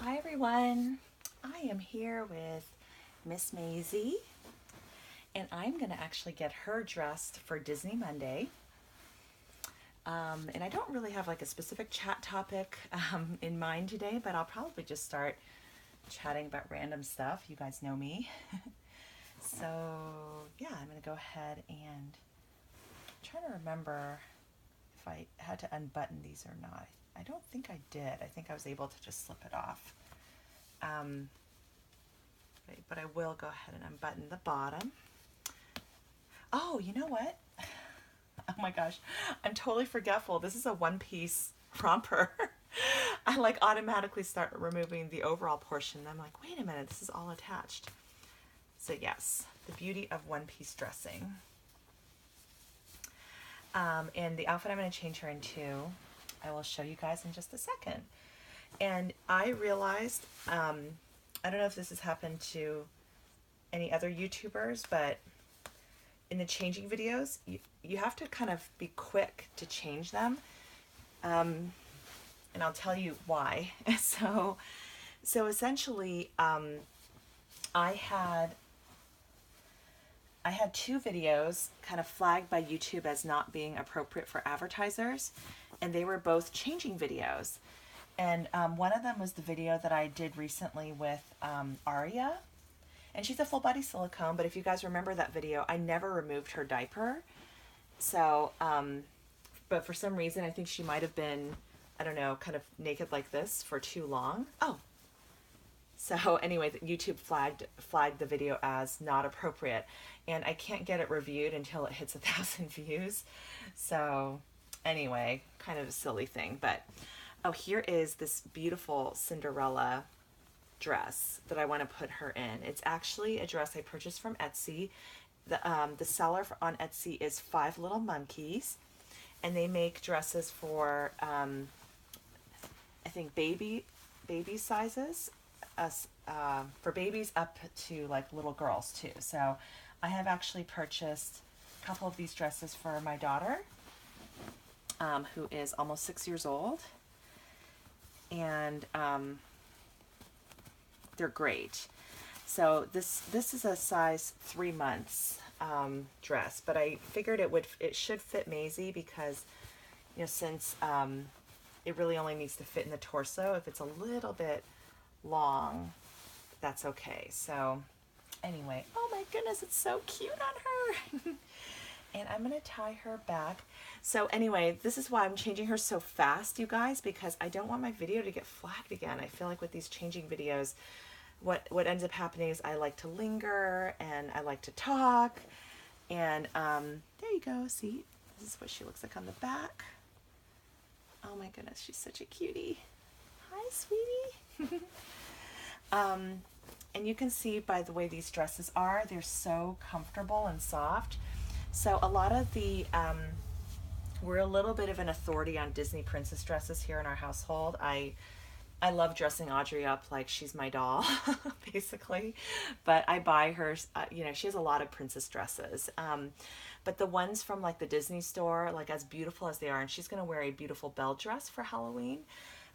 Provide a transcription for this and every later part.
Hi everyone, I am here with Miss Maisie and I'm going to actually get her dressed for Disney Monday. And I don't really have like a specific chat topic in mind today, but I'll probably just start chatting about random stuff. You guys know me. So yeah, I'm going to go ahead and try to remember if I had to unbutton these or not. I don't think I did. I think I was able to just slip it off. But I will go ahead and unbutton the bottom. Oh, you know what? Oh my gosh, I'm totally forgetful. This is a one-piece romper. I like automatically start removing the overall portion. I'm like, wait a minute, this is all attached. So yes, the beauty of one-piece dressing. And the outfit I'm going to change her into, I will show you guys in just a second. And I realized, I don't know if this has happened to any other YouTubers, but in the changing videos, you have to kind of be quick to change them. And I'll tell you why. So essentially, I had two videos kind of flagged by YouTube as not being appropriate for advertisers, and they were both changing videos. And one of them was the video that I did recently with Aria, and she's a full body silicone, but if you guys remember that video, I never removed her diaper. So, but for some reason, I think she might have been, I don't know, kind of naked like this for too long. Oh, so anyway, YouTube flagged the video as not appropriate, and I can't get it reviewed until it hits 1,000 views. So anyway, kind of a silly thing, but oh, here is this beautiful Cinderella dress that I want to put her in. It's actually a dress I purchased from Etsy. The seller on Etsy is Five Little Monkeys, and they make dresses for I think baby sizes, for babies up to like little girls too. So I have actually purchased a couple of these dresses for my daughter, who is almost 6 years old, and they're great. So this is a size 3 months dress, but I figured it should fit Maisie because, you know, since it really only needs to fit in the torso. If it's a little bit long, that's okay. So anyway, oh my goodness, it's so cute on her. And I'm gonna tie her back. So anyway, this is why I'm changing her so fast, you guys, because I don't want my video to get flagged again. I feel like with these changing videos, what ends up happening is I like to linger and I like to talk. And there you go, see, this is what she looks like on the back. Oh my goodness, she's such a cutie. Hi, sweetie. And you can see by the way these dresses are, they're so comfortable and soft. So a lot of the, we're a little bit of an authority on Disney princess dresses here in our household. I love dressing Audrey up like she's my doll, basically. But I buy her, you know, she has a lot of princess dresses. But the ones from like the Disney store, like as beautiful as they are, and she's going to wear a beautiful belle dress for Halloween.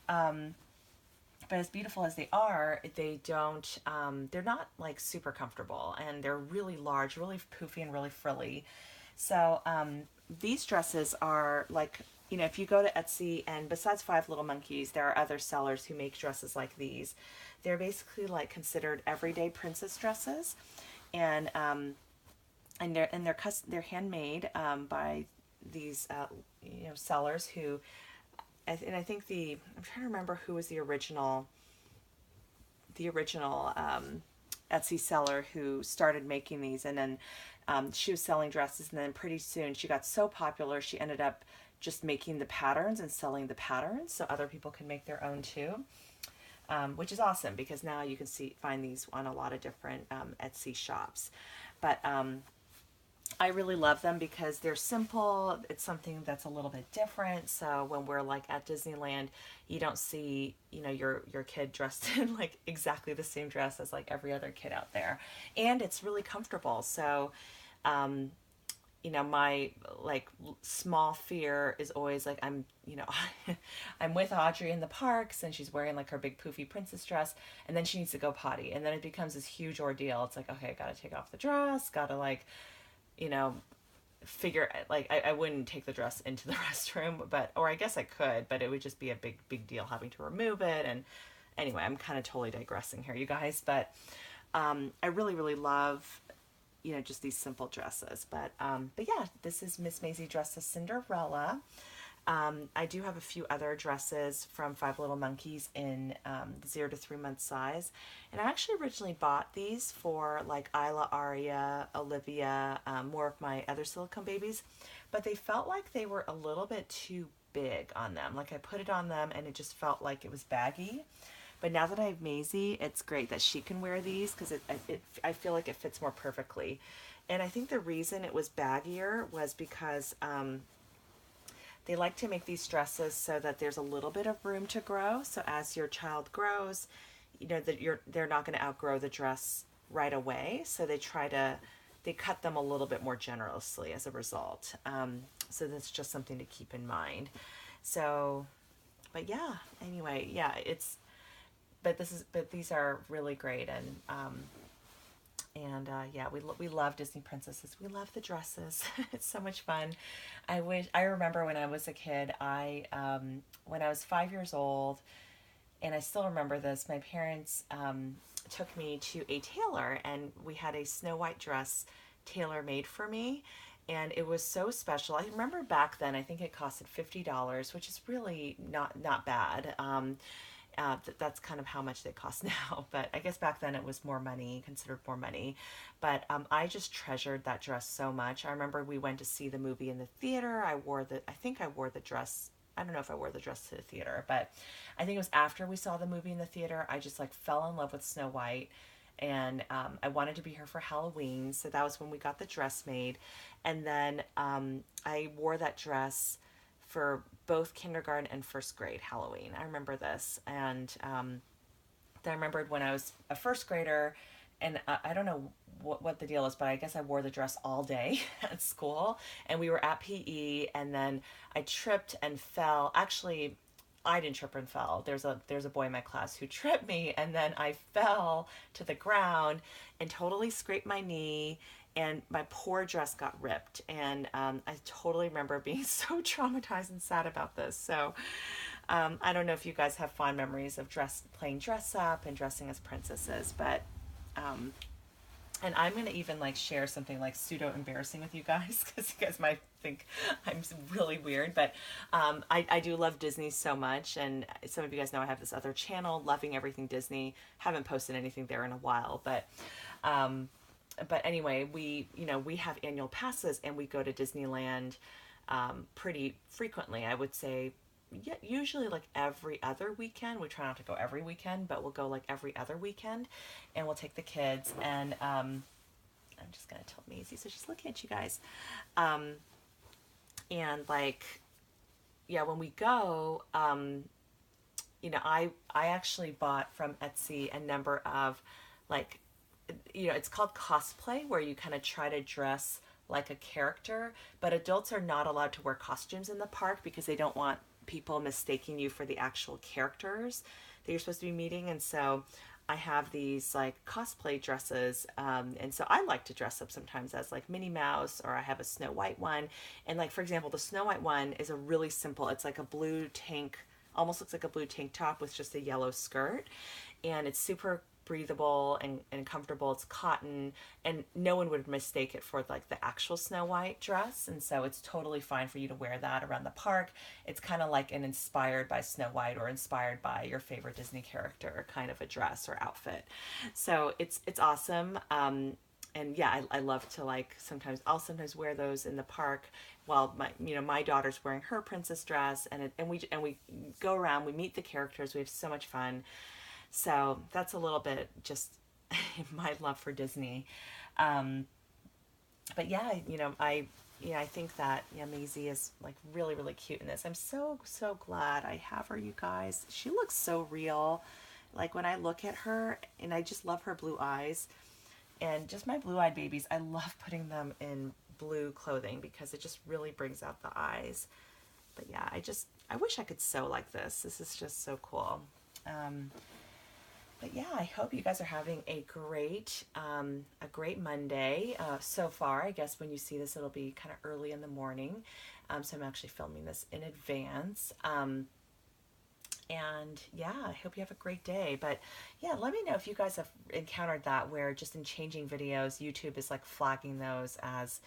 But as beautiful as they are, they don't, they're not like super comfortable, and they're really large, really poofy, and really frilly. So these dresses are like, you know, if you go to Etsy, and besides Five Little Monkeys, there are other sellers who make dresses like these. They're basically like considered everyday princess dresses, and they're handmade by these you know, sellers who, and I think I'm trying to remember who was the original Etsy seller who started making these, and then she was selling dresses, and then pretty soon she got so popular she ended up just making the patterns and selling the patterns so other people can make their own too, which is awesome because now you can find these on a lot of different Etsy shops. But I really love them because they're simple. It's something that's a little bit different. So when we're like at Disneyland, you don't see, you know, your kid dressed in like exactly the same dress as like every other kid out there. And it's really comfortable. So my like small fear is always like I'm with Audrey in the parks and she's wearing like her big poofy princess dress and then she needs to go potty and then it becomes this huge ordeal. It's like, okay, I gotta take off the dress, gotta like, you know, figure like I wouldn't take the dress into the restroom, but or I guess I could, but it would just be a big deal having to remove it. And anyway, I'm kind of totally digressing here, you guys, but I really love just these simple dresses. But yeah, this is Miss Maizie dressed as Cinderella. I do have a few other dresses from Five Little Monkeys in the 0 to 3 month size. And I actually originally bought these for like Isla, Aria, Olivia, more of my other silicone babies. But they felt like they were a little bit too big on them. Like I put it on them and it just felt like it was baggy. But now that I have Maisie, it's great that she can wear these because I feel like it fits more perfectly. And I think the reason it was baggier was because they like to make these dresses so that there's a little bit of room to grow. So as your child grows, they're not going to outgrow the dress right away. So they cut them a little bit more generously as a result. So that's just something to keep in mind. So, but yeah, anyway, yeah, but these are really great. And yeah, we love Disney princesses. We love the dresses. It's so much fun. I remember when I was a kid, when I was 5 years old, and I still remember this, my parents took me to a tailor and we had a Snow White dress tailor made for me. And it was so special. I remember back then, I think it costed $50, which is really not bad. That's kind of how much they cost now, but I guess back then it was more money, considered more money. But I just treasured that dress so much. I remember we went to see the movie in the theater. I think I wore the dress. I don't know if I wore the dress to the theater, but I think it was after we saw the movie in the theater. I just like fell in love with Snow White, and I wanted to be her for Halloween. So that was when we got the dress made, and then I wore that dress for both kindergarten and first grade Halloween. I remember this. And I remembered when I was a first grader, and I don't know what the deal is, but I guess I wore the dress all day at school. And we were at PE, and then I tripped and fell. Actually, I didn't trip and fell. There's a boy in my class who tripped me, and then I fell to the ground and totally scraped my knee, and my poor dress got ripped. And I totally remember being so traumatized and sad about this. So I don't know if you guys have fond memories of playing dress up and dressing as princesses, but and I'm going to even like share something like pseudo embarrassing with you guys because you guys might think I'm really weird, but I do love Disney so much. And some of you guys know I have this other channel, Loving Everything Disney. Haven't posted anything there in a while, but anyway, we have annual passes and we go to Disneyland pretty frequently. I would say usually like every other weekend. We try not to go every weekend, but we'll go like every other weekend, and we'll take the kids. And I'm just gonna tilt Maisie so she's looking at you guys. And like, yeah, when we go, I actually bought from Etsy a number of like, it's called cosplay, where you kind of try to dress like a character, but adults are not allowed to wear costumes in the park because they don't want people mistaking you for the actual characters that you're supposed to be meeting. And so I have these like cosplay dresses, and so I like to dress up sometimes as like Minnie Mouse, or I have a Snow White one. And like, for example, the Snow White one is a really simple, it's like a blue tank, almost looks like a blue tank top with just a yellow skirt, and it's super breathable and comfortable. It's cotton, and no one would mistake it for like the actual Snow White dress. And so it's totally fine for you to wear that around the park. It's kind of like an inspired by Snow White or inspired by your favorite Disney character kind of a dress or outfit. So it's awesome. And yeah, I love to like, I'll sometimes wear those in the park while my daughter's wearing her princess dress, and we go around, we meet the characters, we have so much fun. So that's a little bit just my love for Disney. But yeah, I think that Maisie is like really, really cute in this. I'm so glad I have her, you guys. She looks so real. Like when I look at her, and I just love her blue eyes, and just my blue-eyed babies. I love putting them in blue clothing because it just really brings out the eyes. But yeah, I wish I could sew like this. This is just so cool. But yeah, I hope you guys are having a great Monday so far. I guess when you see this, it'll be kind of early in the morning. So I'm actually filming this in advance. And yeah, I hope you have a great day. But yeah, let me know if you guys have encountered that where just in changing videos, YouTube is like flagging those as,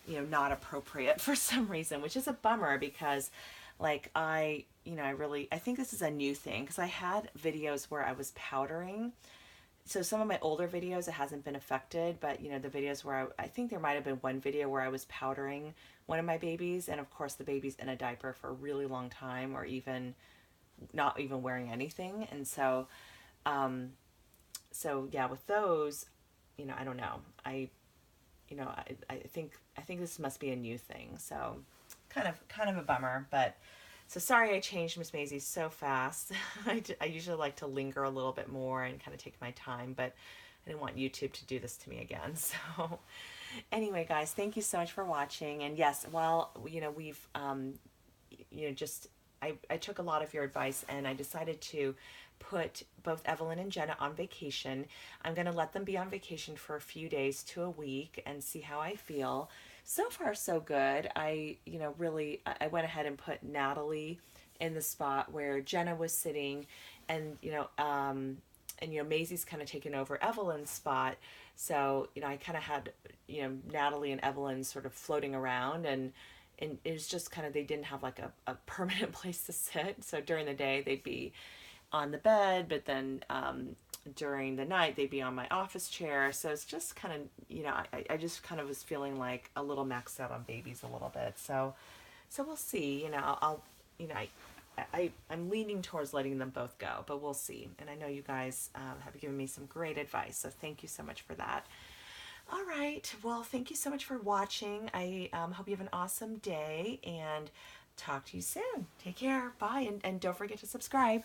you know, not appropriate for some reason, which is a bummer because like I think this is a new thing because I had videos where I was powdering. So some of my older videos, it hasn't been affected, but you know, the videos where I think there might have been one video where I was powdering one of my babies, and of course the baby's in a diaper for a really long time or even not even wearing anything. And so, so yeah, with those, you know, I don't know. I think this must be a new thing. So kind of a bummer, but so sorry I changed Miss Maisie so fast. I usually like to linger a little bit more and kind of take my time, but I didn't want YouTube to do this to me again. So anyway, guys, thank you so much for watching. And yes, while, you know, we've, you know, just, I took a lot of your advice and I decided to put both Evelyn and Jenna on vacation. I'm going to let them be on vacation for a few days to a week and see how I feel. So far, so good. I went ahead and put Natalie in the spot where Jenna was sitting, and Maisie's kind of taken over Evelyn's spot. So, you know, I kind of had, you know, Natalie and Evelyn sort of floating around, and it was just kind of, they didn't have like a permanent place to sit. So during the day, they'd be on the bed, but then during the night, they'd be on my office chair. So it's just kind of, you know, I just kind of was feeling like a little maxed out on babies a little bit. So we'll see, you know, I'll you know, I'm leaning towards letting them both go, but we'll see. And I know you guys have given me some great advice. So thank you so much for that. All right. Well, thank you so much for watching. I hope you have an awesome day and talk to you soon. Take care. Bye. And don't forget to subscribe.